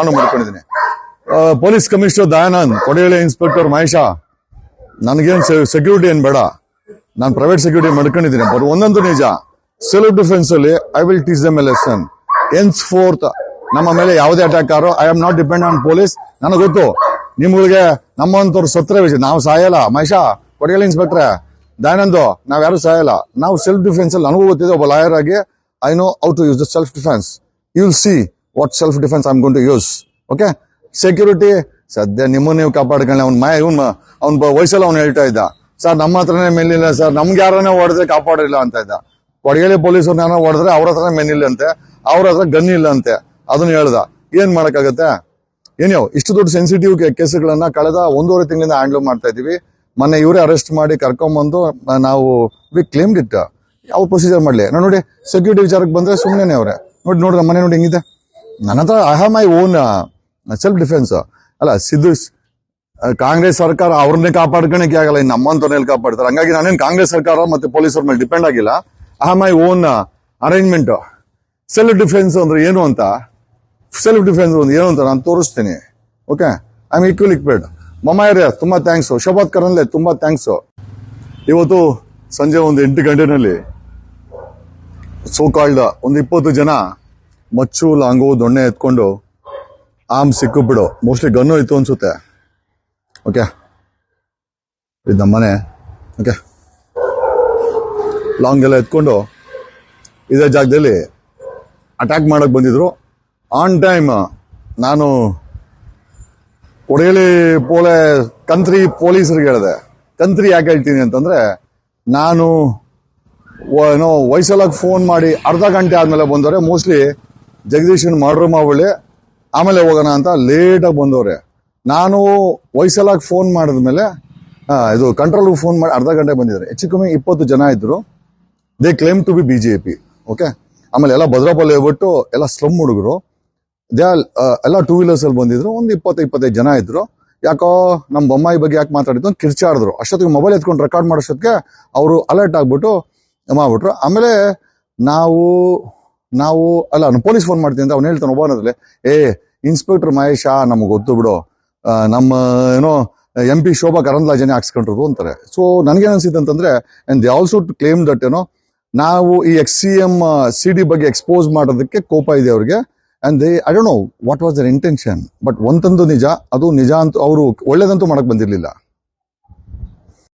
ನಾನು ಮಾಡ್ಕೊಂಡಿದ್ದೀನಿ. Police commissioner Dayanand, ಕೊಡಗೇಳಿ ಇನ್ಸ್ಪೆಕ್ಟರ್ ಮಹೇಶ, ನನಗೇನು ಸೆಕ್ಯೂರಿಟಿ ಏನ್ ಬೇಡ, ನಾನು ಪ್ರೈವೇಟ್ ಸೆಕ್ಯೂರಿಟಿ ಮಾಡ್ಕೊಂಡಿದ್ದೀನಿ. ಬಟ್ ಒಂದೊಂದು ನಿಜ, ಸೆಲ್ಫ್ ಡಿಫೆನ್ಸ್ ಅಲ್ಲಿ I will teach dum A lesson. Hence fourth ನಮ್ಮ ಮೇಲೆ ಯಾವುದೇ attack arrow I am not depend on police. ನನಗೆ ಗೊತ್ತು ನಿಮ್ಗಳಿಗೆ ನಮ್ಮಂತವ್ರು ಸತ್ರ ವಿಷಯ, ನಾವು ಸಾಯಲ್ಲ. ಮಹೇಶ, ಕೊಡಗೇಳಿ ಇನ್ಸ್ಪೆಕ್ಟ್ರೆ, ದಯಾನಂದು, ನಾವ್ ಯಾರು ಸಾಯಲ್ಲ. ನಾವು ಸೆಲ್ಫ್ ಡಿಫೆನ್ಸ್ ಅಲ್ಲಿ ನನಗೂ ಗೊತ್ತಿದೆ, ಒಬ್ಬ ಲಾಯರ್ ಆಗಿ I know how to use the self defence. You will see what self defence I am going to use. Okay, security ಸದ್ಯ ನಿಮ್ಮನ್ನ ನೀವು ಕಾಪಾಡ್ಕೊಳ್ಳಿ. ಅವ್ನ ವಯಸ್ಸಲ್ಲಿ ಅವ್ನು ಹೇಳ್ತಾ ಇದ್ದ, ಸರ್ ನಮ್ಮ ಹತ್ರನೇ ಮೆನ್ನಿಲ್ಲ ಸರ್, ನಮ್ಗೆ ಯಾರನ್ನ ಹೊಡೆದ್ರೆ ಕಾಪಾಡಿಲ್ಲ ಅಂತ ಇದ್ದ. ಕೊಡಗೇಳಿ ಪೊಲೀಸರು ಹೊಡೆದ್ರೆ ಅವ್ರ ಹತ್ರ ಮೆನ್ನಿಲ್ಲ ಅಂತೆ, ಅವ್ರ ಹತ್ರ ಗನ್ ಇಲ್ಲ ಅಂತೆ. ಅದನ್ನ ಹೇಳ್ದ. ಏನ್ ಮಾಡಕ್ಕಾಗತ್ತೆ? ಏನೋ ಇಷ್ಟು ದೊಡ್ಡ ಸೆನ್ಸಿಟಿವ್ ಕೇಸ್ಗಳನ್ನ ಕಳೆದ 1.5 ತಿಂಗಳಿಂದ ಹ್ಯಾಂಡಲ್ ಮಾಡ್ತಾ ಇದೀವಿ. ಮೊನ್ನೆ ಇವರೇ ಅರೆಸ್ಟ್ ಮಾಡಿ ಕರ್ಕೊಂಡ್ಬಂದು ನಾವು ವಿ ಕ್ಲೇಮ್ಡ್ ಇಟ್. ಯಾವ ಪ್ರೊಸೀಜರ್ ಮಾಡ್ಲಿ? ನಾನು ನೋಡಿ ಸೆಕ್ಯೂರಿಟಿ ವಿಚಾರಕ್ಕೆ ಬಂದ್ರೆ ಸುಮ್ಮನೆ ಅವ್ರೆ ನೋಡಿ ನಮ್ಮ ಮನೆ ನೋಡಿ ಹೆಂಗಿದೆ. ನನ್ನ ಹತ್ರ I have my own self defence. ಅಲ್ಲ, ಸಿದ್ದು ಕಾಂಗ್ರೆಸ್ ಸರ್ಕಾರ ಅವ್ರನ್ನೇ ಕಾಪಾಡ್ಕೊಳಕ್ಕೆ ಆಗಲ್ಲ, ಇನ್ನು ನಮ್ಮಂತವ್ರಲ್ಲಿ ಕಾಪಾಡ್ತಾರೆ. ಹಂಗಾಗಿ ನಾನೇನು ಕಾಂಗ್ರೆಸ್ ಸರ್ಕಾರ ಮತ್ತೆ ಪೊಲೀಸರ ಮೇಲೆ ಡಿಪೆಂಡ್ ಆಗಿಲ್ಲ. I have my own arrangement. Self defence ಅಂದ್ರೆ ಏನು ಅಂತ, ಸೆಲ್ಫ್ ಡಿಫೆನ್ಸ್ ಒಂದು ಏನು ಅಂತ ನಾನು ತೋರಿಸ್ತೀನಿ. ಓಕೆ, ಐ ಆಮ್ ಈಕ್ವಲ್ ಇಕ್ವಿಡ್. ಮಮ್ಮಾಯರೇ ತುಂಬಾ ಥ್ಯಾಂಕ್ಸ್. ಶೋಭಾತ್ ಕರನ್ಲೆ ತುಂಬಾ ಥ್ಯಾಂಕ್ಸ್. ಇವತ್ತು ಸಂಜೆ ಒಂದು 8 ಗಂಟೆನಲ್ಲಿ ಸೋ ಕಾಲ್ಡ್ ಒಂದು 20 ಜನ ಮಚ್ಚು, ಲಾಂಗು, ದೊಣ್ಣೆ ಎತ್ಕೊಂಡು ಆಮ್ ಸಿಕ್ಕಿಬಿಡು, ಮೋಸ್ಟ್ಲಿ ಗನ್ನು ಇತ್ತು ಅನ್ಸುತ್ತೆ. ಓಕೆ, ಇದು ನಮ್ಮನೆ. ಓಕೆ, ಲಾಂಗ್ ಎಲ್ಲ ಎತ್ಕೊಂಡು ಇದೇ ಜಾಗದಲ್ಲಿ ಅಟ್ಯಾಕ್ ಮಾಡಕ್ ಬಂದಿದ್ರು. ಆನ್ ಟೈಮ್ ನಾನು ಕೊಡಗೇಳಿ ಕಂತ್ರಿ ಪೊಲೀಸರಿಗೆ ಹೇಳಿದೆ. ಕಂತ್ರಿ ಯಾಕೆ ಹೇಳ್ತೀನಿ ಅಂತಂದ್ರೆ, ನಾನು ಏನೋ ವಯಸ್ಸಲ್ಲಾಗ ಫೋನ್ ಮಾಡಿ ಅರ್ಧ ಗಂಟೆ ಆದ್ಮೇಲೆ ಬಂದವ್ರೆ. ಮೋಸ್ಟ್ಲಿ ಜಗದೀಶನ್ ಮರ್ಡರ್ ಮಾಡ್ಬಿಡಿ ಆಮೇಲೆ ಹೋಗೋಣ ಅಂತ ಲೇಟಾಗಿ ಬಂದವ್ರೆ. ನಾನು ವಯಸ್ಸಲ್ಲಾಗ ಫೋನ್ ಮಾಡಿದ್ಮೇಲೆ ಇದು ಕಂಟ್ರೋಲ್ಗೆ ಫೋನ್ ಮಾಡಿ ಅರ್ಧ ಗಂಟೆ ಬಂದಿದ್ದಾರೆ. ಹೆಚ್ಚು ಕಮ್ಮಿ 20 ಜನ ಇದ್ರು. They claim to be BJP. Okay, ಆಮೇಲೆ ಎಲ್ಲ ಭದ್ರಪಲ್ಲಿ ಹೋಗ್ಬಿಟ್ಟು ಎಲ್ಲ ಸ್ಲಮ್ ಹುಡುಗರು, ಎಲ್ಲ 2 ವೀಲರ್ಸ್ ಅಲ್ಲಿ ಬಂದಿದ್ರು. ಒಂದು 20-25 ಜನ ಇದ್ರು. ಯಾಕೋ ನಮ್ಮ ಬೊಮ್ಮಾಯಿ ಬಗ್ಗೆ ಯಾಕೆ ಮಾತಾಡಿದ್ರು ಕಿರ್ಚಾಡಿದ್ರು. ಅಷ್ಟೊತ್ತಿಗೆ ಮೊಬೈಲ್ ಎತ್ಕೊಂಡು ರೆಕಾರ್ಡ್ ಮಾಡೋಷ್ಟೊತ್ತಿಗೆ ಅವರು ಅಲರ್ಟ್ ಆಗ್ಬಿಟ್ಟು ಮಾಡ್ಬಿಟ್ರು. ಆಮೇಲೆ ನಾವು ಅಲ್ಲ, ನಾನು ಪೊಲೀಸ್ ಫೋನ್ ಮಾಡ್ತೀನಿ ಅಂತ ಅವ್ನು ಹೇಳ್ತಾನೆ ಒಬ್ಬನಲ್ಲಿ, ಇನ್ಸ್ಪೆಕ್ಟರ್ ಮಹೇಶ ನಮಗೆ ಗೊತ್ತು ಬಿಡು, ನಮ್ಮ ಏನೋ MP ಶೋಭಾ ಕರಂದ್ಲಾಜೆನೆ ಹಾಕ್ಸ್ಕೊಂಡ್ರು ಅಂತಾರೆ. ಸೊ ನನಗೇನು ಅನ್ಸಿತ್ತು ಅಂತಂದ್ರೆ, and they also claim that ಏನೋ ನಾವು ಈ XCM CD ಬಗ್ಗೆ ಎಕ್ಸ್ಪೋಸ್ ಮಾಡೋದಕ್ಕೆ ಕೋಪ ಇದೆ ಅವ್ರಿಗೆ. And I don't know what was their intention. But ಒಂದಂತೂ ನಿಜ, ಅದು ನಿಜ ಅಂತ ಅವರು ಒಳ್ಳೇದಂತೂ ಮಾಡಕ್ ಬಂದಿರ್ಲಿಲ್ಲ.